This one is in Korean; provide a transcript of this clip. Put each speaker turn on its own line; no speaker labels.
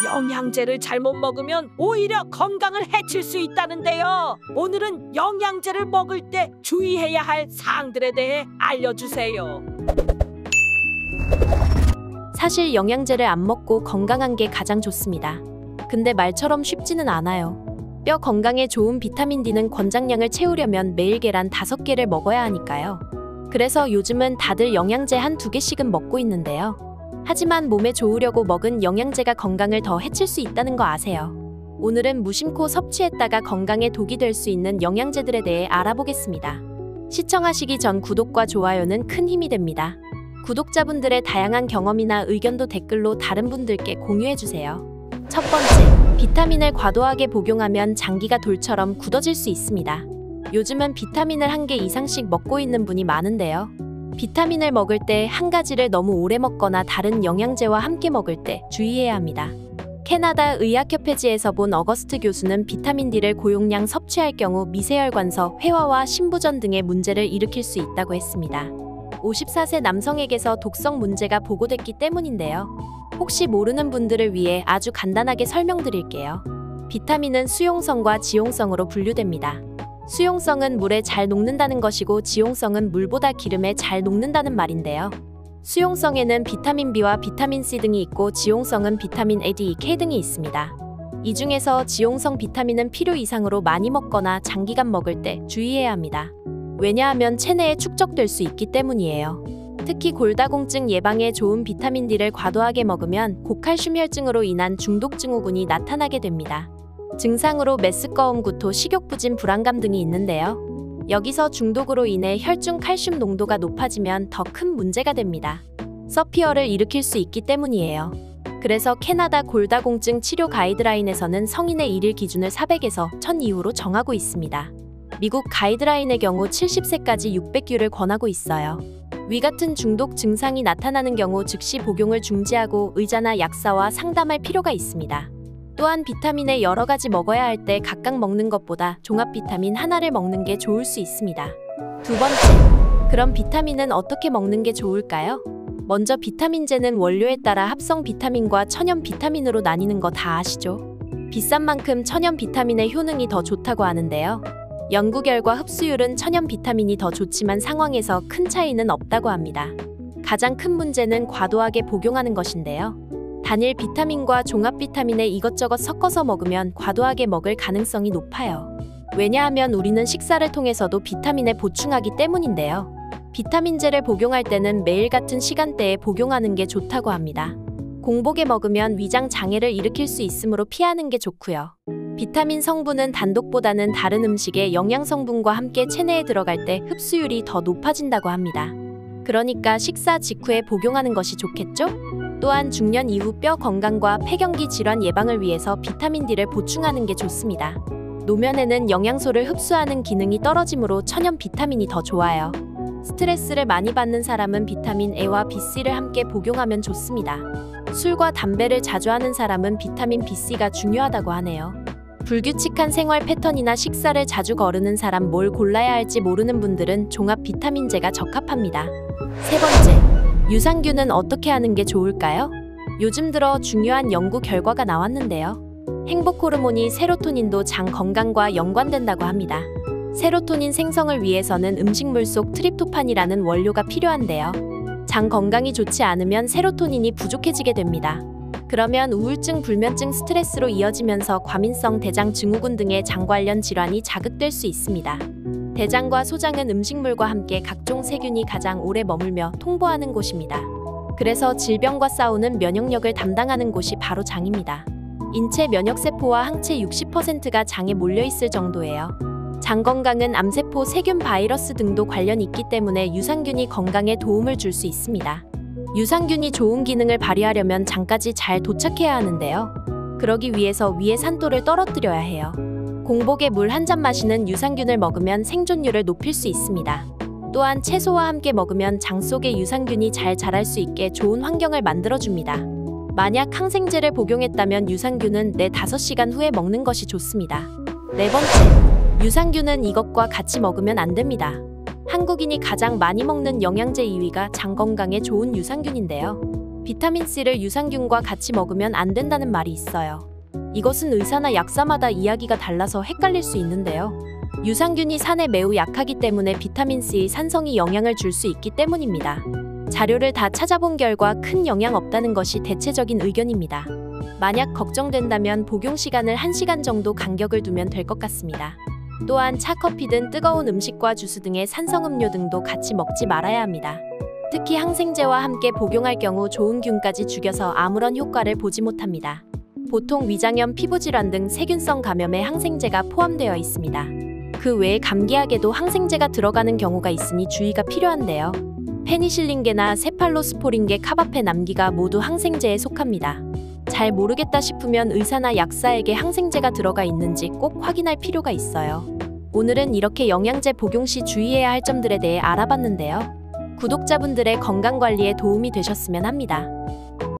영양제를 잘못 먹으면 오히려 건강을 해칠 수 있다는데요. 오늘은 영양제를 먹을 때 주의해야 할 사항들에 대해 알려주세요.
사실 영양제를 안 먹고 건강한 게 가장 좋습니다. 근데 말처럼 쉽지는 않아요. 뼈 건강에 좋은 비타민 D는 권장량을 채우려면 매일 계란 5개를 먹어야 하니까요. 그래서 요즘은 다들 영양제 한두 개씩은 먹고 있는데요. 하지만 몸에 좋으려고 먹은 영양제가 건강을 더 해칠 수 있다는 거 아세요? 오늘은 무심코 섭취했다가 건강에 독이 될 수 있는 영양제들에 대해 알아보겠습니다. 시청하시기 전 구독과 좋아요는 큰 힘이 됩니다. 구독자분들의 다양한 경험이나 의견도 댓글로 다른 분들께 공유해주세요. 첫 번째, 비타민을 과도하게 복용하면 장기가 돌처럼 굳어질 수 있습니다. 요즘은 비타민을 1개 이상씩 먹고 있는 분이 많은데요. 비타민을 먹을 때 한 가지를 너무 오래 먹거나 다른 영양제와 함께 먹을 때 주의해야 합니다. 캐나다 의학협회지에서 본 어거스트 교수는 비타민 D를 고용량 섭취할 경우 미세혈관서, 회화와 신부전 등의 문제를 일으킬 수 있다고 했습니다. 54세 남성에게서 독성 문제가 보고됐기 때문인데요. 혹시 모르는 분들을 위해 아주 간단하게 설명드릴게요. 비타민은 수용성과 지용성으로 분류됩니다. 수용성은 물에 잘 녹는다는 것이고 지용성은 물보다 기름에 잘 녹는다는 말인데요. 수용성에는 비타민 B와 비타민 C 등이 있고 지용성은 비타민 A, D, K 등이 있습니다. 이 중에서 지용성 비타민은 필요 이상으로 많이 먹거나 장기간 먹을 때 주의해야 합니다. 왜냐하면 체내에 축적될 수 있기 때문이에요. 특히 골다공증 예방에 좋은 비타민 D를 과도하게 먹으면 고칼슘 혈증으로 인한 중독 증후군이 나타나게 됩니다. 증상으로 메스꺼움, 구토, 식욕부진, 불안감 등이 있는데요. 여기서 중독으로 인해 혈중 칼슘 농도가 높아지면 더 큰 문제가 됩니다. 서피어를 일으킬 수 있기 때문이에요. 그래서 캐나다 골다공증 치료 가이드라인에서는 성인의 일일 기준을 400에서 1000 이후로 정하고 있습니다. 미국 가이드라인의 경우 70세까지 600유를 권하고 있어요. 위 같은 중독 증상이 나타나는 경우 즉시 복용을 중지하고 의사나 약사와 상담할 필요가 있습니다. 또한 비타민을 여러 가지 먹어야 할 때 각각 먹는 것보다 종합 비타민 하나를 먹는 게 좋을 수 있습니다. 두 번째, 그럼 비타민은 어떻게 먹는 게 좋을까요? 먼저 비타민제는 원료에 따라 합성 비타민과 천연 비타민으로 나뉘는 거 다 아시죠? 비싼 만큼 천연 비타민의 효능이 더 좋다고 하는데요. 연구 결과 흡수율은 천연 비타민이 더 좋지만 상황에서 큰 차이는 없다고 합니다. 가장 큰 문제는 과도하게 복용하는 것인데요. 단일 비타민과 종합 비타민을 이것저것 섞어서 먹으면 과도하게 먹을 가능성이 높아요. 왜냐하면 우리는 식사를 통해서도 비타민을 보충하기 때문인데요. 비타민제를 복용할 때는 매일 같은 시간대에 복용하는 게 좋다고 합니다. 공복에 먹으면 위장 장애를 일으킬 수 있으므로 피하는 게 좋고요. 비타민 성분은 단독보다는 다른 음식의 영양 성분과 함께 체내에 들어갈 때 흡수율이 더 높아진다고 합니다. 그러니까 식사 직후에 복용하는 것이 좋겠죠? 또한 중년 이후 뼈 건강과 폐경기 질환 예방을 위해서 비타민 D를 보충하는 게 좋습니다. 노면에는 영양소를 흡수하는 기능이 떨어지므로 천연 비타민이 더 좋아요. 스트레스를 많이 받는 사람은 비타민 A와 BC를 함께 복용하면 좋습니다. 술과 담배를 자주 하는 사람은 비타민 BC가 중요하다고 하네요. 불규칙한 생활 패턴이나 식사를 자주 거르는 사람, 뭘 골라야 할지 모르는 분들은 종합 비타민제가 적합합니다. 세 번째, 유산균은 어떻게 하는 게 좋을까요? 요즘 들어 중요한 연구 결과가 나왔는데요. 행복 호르몬이 세로토닌도 장 건강과 연관된다고 합니다. 세로토닌 생성을 위해서는 음식물 속 트립토판이라는 원료가 필요한데요. 장 건강이 좋지 않으면 세로토닌이 부족해지게 됩니다. 그러면 우울증, 불면증, 스트레스로 이어지면서 과민성 대장 증후군 등의 장 관련 질환이 자극될 수 있습니다. 대장과 소장은 음식물과 함께 각종 세균이 가장 오래 머물며 통보하는 곳입니다. 그래서 질병과 싸우는 면역력을 담당하는 곳이 바로 장입니다. 인체 면역세포와 항체 60%가 장에 몰려있을 정도예요. 장 건강은 암세포, 세균, 바이러스 등도 관련이 있기 때문에 유산균이 건강에 도움을 줄 수 있습니다. 유산균이 좋은 기능을 발휘하려면 장까지 잘 도착해야 하는데요. 그러기 위해서 위의 산도를 떨어뜨려야 해요. 공복에 물 한 잔 마시는 유산균을 먹으면 생존율을 높일 수 있습니다. 또한 채소와 함께 먹으면 장 속에 유산균이 잘 자랄 수 있게 좋은 환경을 만들어줍니다. 만약 항생제를 복용했다면 유산균은 4-5시간 후에 먹는 것이 좋습니다. 네 번째, 유산균은 이것과 같이 먹으면 안 됩니다. 한국인이 가장 많이 먹는 영양제 2위가 장 건강에 좋은 유산균인데요. 비타민C를 유산균과 같이 먹으면 안 된다는 말이 있어요. 이것은 의사나 약사마다 이야기가 달라서 헷갈릴 수 있는데요. 유산균이 산에 매우 약하기 때문에 비타민C의 산성이 영향을 줄 수 있기 때문입니다. 자료를 다 찾아본 결과 큰 영향 없다는 것이 대체적인 의견입니다. 만약 걱정된다면 복용 시간을 1시간 정도 간격을 두면 될 것 같습니다. 또한 차, 커피 등 뜨거운 음식과 주스 등의 산성음료 등도 같이 먹지 말아야 합니다. 특히 항생제와 함께 복용할 경우 좋은 균까지 죽여서 아무런 효과를 보지 못합니다. 보통 위장염, 피부질환 등 세균성 감염에 항생제가 포함되어 있습니다. 그 외에 감기약에도 항생제가 들어가는 경우가 있으니 주의가 필요한데요. 페니실린계나 세팔로스포린계, 카바페남기가 모두 항생제에 속합니다. 잘 모르겠다 싶으면 의사나 약사에게 항생제가 들어가 있는지 꼭 확인할 필요가 있어요. 오늘은 이렇게 영양제 복용 시 주의해야 할 점들에 대해 알아봤는데요. 구독자분들의 건강관리에 도움이 되셨으면 합니다.